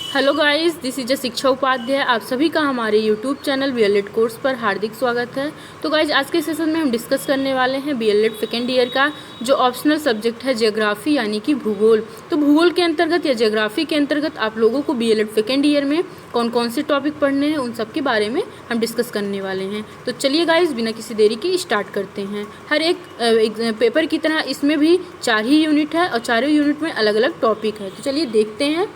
Hello guys, this is शिक्षा उपाध्याय। आप सभी का हमारे यूट्यूब चैनल बीएलएड कोर्स पर हार्दिक स्वागत है। तो गाइस, आज के सेशन में हम डिस्कस करने वाले हैं बीएलएड सेकेंड ईयर का जो ऑप्शनल सब्जेक्ट है ज्योग्राफी यानी कि भूगोल। तो भूगोल के अंतर्गत या ज्योग्राफी के अंतर्गत आप लोगों को बीएलएड सेकेंड ईयर में कौन कौन से टॉपिक पढ़ने हैं उन सब के बारे में हम डिस्कस करने वाले हैं। तो चलिए गाइस, बिना किसी देरी के स्टार्ट करते हैं। हर एक पेपर की तरह इसमें भी 4 ही यूनिट है और चारों यूनिट में अलग अलग टॉपिक है। तो चलिए देखते हैं।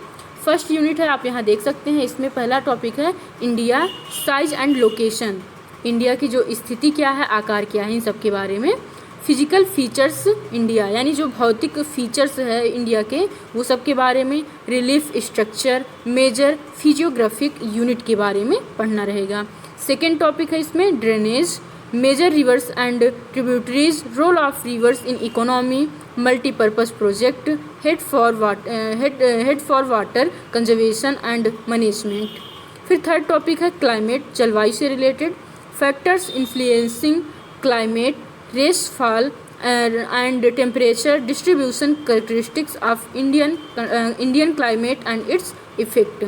फर्स्ट यूनिट है, आप यहाँ देख सकते हैं। इसमें पहला टॉपिक है India size and location. India की जो स्थिति क्या है, आकार क्या है, इन सब के बारे में। फिजिकल फीचर्स इंडिया यानी जो भौतिक फीचर्स है इंडिया के, वो सब के बारे में। Relief structure, major physiographic unit के बारे में पढ़ना रहेगा। सेकेंड टॉपिक है इसमें drainage, major rivers and tributaries, role of rivers in economy, multipurpose project, head for water conservation and management. फिर थर्ड टॉपिक है क्लाइमेट, जलवायु से related. Factors influencing climate, rainfall and temperature distribution, characteristics of Indian climate and its effect.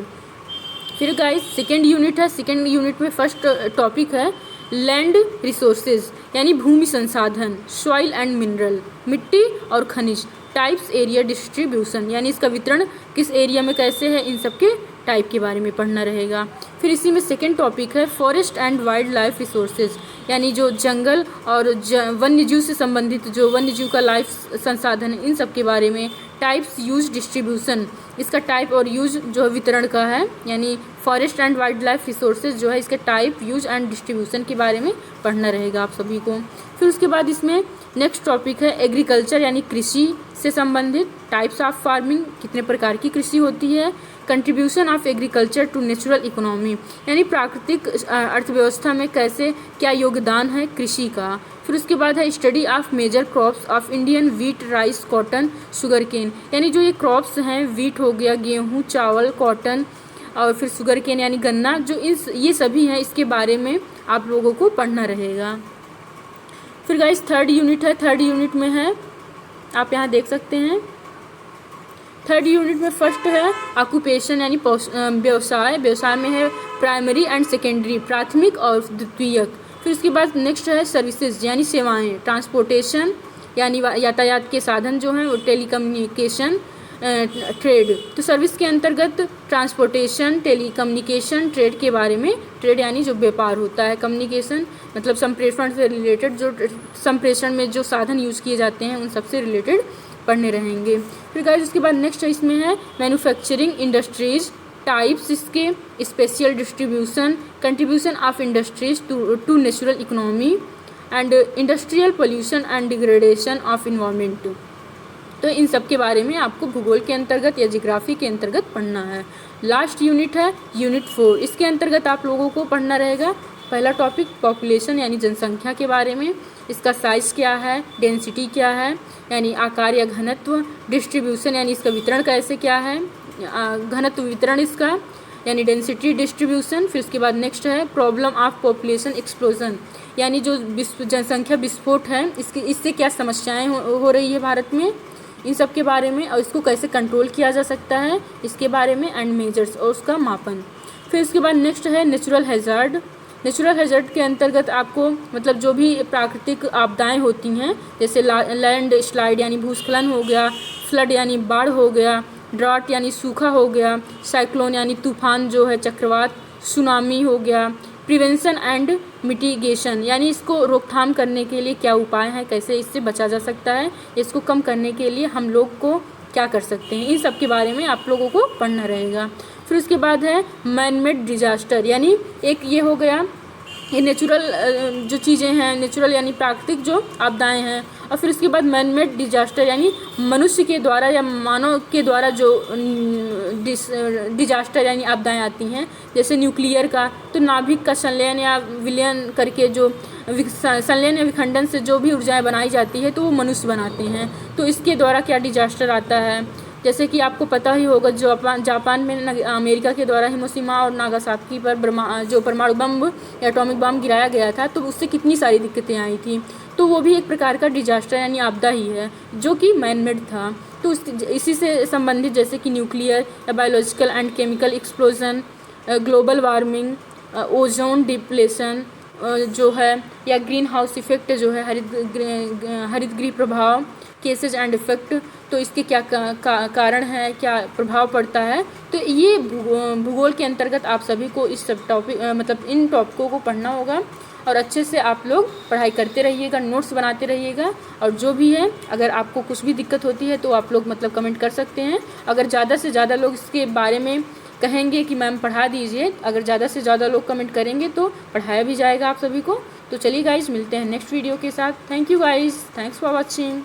फिर guys second unit है। Second unit में first topic है land resources यानी भूमि संसाधन, सॉइल एंड मिनरल, मिट्टी और खनिज, टाइप्स, एरिया डिस्ट्रीब्यूशन यानी इसका वितरण किस एरिया में कैसे है, इन सब के टाइप के बारे में पढ़ना रहेगा। फिर इसी में सेकेंड टॉपिक है forest and wild life resources यानी जो जंगल और वन्य जीव से संबंधित जो वन्य जीव का लाइफ संसाधन है, इन सब के बारे में। टाइप्स, यूज, डिस्ट्रीब्यूशन, इसका टाइप और यूज जो वितरण का है, यानी forest and wild life resources जो है इसके टाइप, यूज एंड डिस्ट्रीब्यूशन के बारे में पढ़ना रहेगा आप सभी को। फिर उसके बाद इसमें नेक्स्ट टॉपिक है एग्रीकल्चर यानी कृषि से संबंधित। टाइप्स ऑफ फार्मिंग, कितने प्रकार की कृषि होती है। Contribution of agriculture to natural economy यानी प्राकृतिक अर्थव्यवस्था में कैसे क्या योगदान है कृषि का। फिर उसके बाद है study of major crops of Indian, wheat, rice, cotton, sugar cane यानी जो ये क्रॉप्स हैं, वीट हो गया, गेहूँ, चावल, कॉटन और फिर शुगर केन यानी गन्ना, जो ये सभी हैं, इसके बारे में आप लोगों को पढ़ना रहेगा। फिर गाइस थर्ड यूनिट है। थर्ड यूनिट में है, आप यहाँ देख सकते हैं। थर्ड यूनिट में फर्स्ट है ऑक्यूपेशन यानी व्यवसाय। व्यवसाय में है प्राइमरी एंड सेकेंडरी, प्राथमिक और द्वितीयक। फिर उसके बाद नेक्स्ट है सर्विसेज यानी सेवाएं। ट्रांसपोर्टेशन यानी यातायात के साधन जो हैं वो, टेलीकम्युनिकेशन, ट्रेड। तो सर्विस के अंतर्गत ट्रांसपोर्टेशन, टेलीकम्युनिकेशन, ट्रेड के बारे में। ट्रेड यानी जो व्यापार होता है, कम्युनिकेशन मतलब संप्रेषण से रिलेटेड, जो संप्रेषण में जो साधन यूज़ किए जाते हैं उन सबसे रिलेटेड पढ़ने रहेंगे। फिर गाइस उसके बाद नेक्स्ट इसमें है मैन्युफैक्चरिंग इंडस्ट्रीज, टाइप्स इसके, special distribution, contribution of industries to natural economy and industrial pollution and degradation of environment. तो इन सब के बारे में आपको भूगोल के अंतर्गत या जियोग्राफी के अंतर्गत पढ़ना है। लास्ट यूनिट है यूनिट 4। इसके अंतर्गत आप लोगों को पढ़ना रहेगा पहला टॉपिक पॉपुलेशन यानी जनसंख्या के बारे में। इसका साइज़ क्या है, डेंसिटी क्या है यानी आकार या घनत्व, डिस्ट्रीब्यूशन यानी इसका वितरण कैसे क्या है, घनत्व वितरण इसका यानी डेंसिटी डिस्ट्रीब्यूशन। फिर उसके बाद नेक्स्ट है प्रॉब्लम ऑफ पॉपुलेशन एक्सप्लोजन यानी जो जनसंख्या विस्फोट है, इससे क्या समस्याएं हो रही है भारत में, इन सब के बारे में, और इसको कैसे कंट्रोल किया जा सकता है इसके बारे में, एंड मेजर्स और उसका मापन। फिर इसके बाद नेक्स्ट है नेचुरल हैज़ार्ड। नेचुरल हैज़ार्ड के अंतर्गत आपको मतलब जो भी प्राकृतिक आपदाएं होती हैं, जैसे लैंड स्लाइड यानी भूस्खलन हो गया, फ्लड यानी बाढ़ हो गया, ड्रॉट यानी सूखा हो गया, साइक्लोन यानी तूफान जो है चक्रवात, सुनामी हो गया, प्रिवेंशन एंड मिटिगेशन यानी इसको रोकथाम करने के लिए क्या उपाय हैं, कैसे इससे बचा जा सकता है, इसको कम करने के लिए हम लोग को क्या कर सकते हैं, इन सब के बारे में आप लोगों को पढ़ना रहेगा। फिर उसके बाद है मैन मेड डिजास्टर यानी एक ये हो गया ये नेचुरल जो चीज़ें हैं, नेचुरल यानी प्राकृतिक जो आपदाएं हैं। और फिर उसके बाद मैन मेड डिजास्टर यानी मनुष्य के द्वारा या मानव के द्वारा जो डिजास्टर यानी आपदाएं आती हैं, जैसे न्यूक्लियर का, तो नाभिक का संलयन या विलयन करके जो संलयन या विखंडन से जो भी ऊर्जाएं बनाई जाती है तो वो मनुष्य बनाते हैं। तो इसके द्वारा क्या डिजास्टर आता है, जैसे कि आपको पता ही होगा जापान में अमेरिका के द्वारा हिरोशिमा और नागासाकी पर जो परमाणु बम या एटॉमिक बम गिराया गया था, तो उससे कितनी सारी दिक्कतें आई थी। तो वो भी एक प्रकार का डिजास्टर यानी आपदा ही है जो कि मैन मेड था। तो इसी से संबंधित जैसे कि न्यूक्लियर या biological and chemical explosion, global warming, ozone depletion जो है, या ग्रीन हाउस इफेक्ट जो है, हरित गृह प्रभाव, केसेज एंड इफेक्ट, तो इसके क्या कारण है, क्या प्रभाव पड़ता है। तो ये भूगोल के अंतर्गत आप सभी को इस सब टॉपिक मतलब इन टॉपिकों को पढ़ना होगा और अच्छे से आप लोग पढ़ाई करते रहिएगा, नोट्स बनाते रहिएगा। और जो भी है, अगर आपको कुछ भी दिक्कत होती है तो आप लोग मतलब कमेंट कर सकते हैं। अगर ज़्यादा से ज़्यादा लोग इसके बारे में कहेंगे कि मैम पढ़ा दीजिए, अगर ज़्यादा से ज़्यादा लोग कमेंट करेंगे तो पढ़ाया भी जाएगा आप सभी को। तो चलिए गाइज, मिलते हैं नेक्स्ट वीडियो के साथ। Thank you guys, thanks for watching.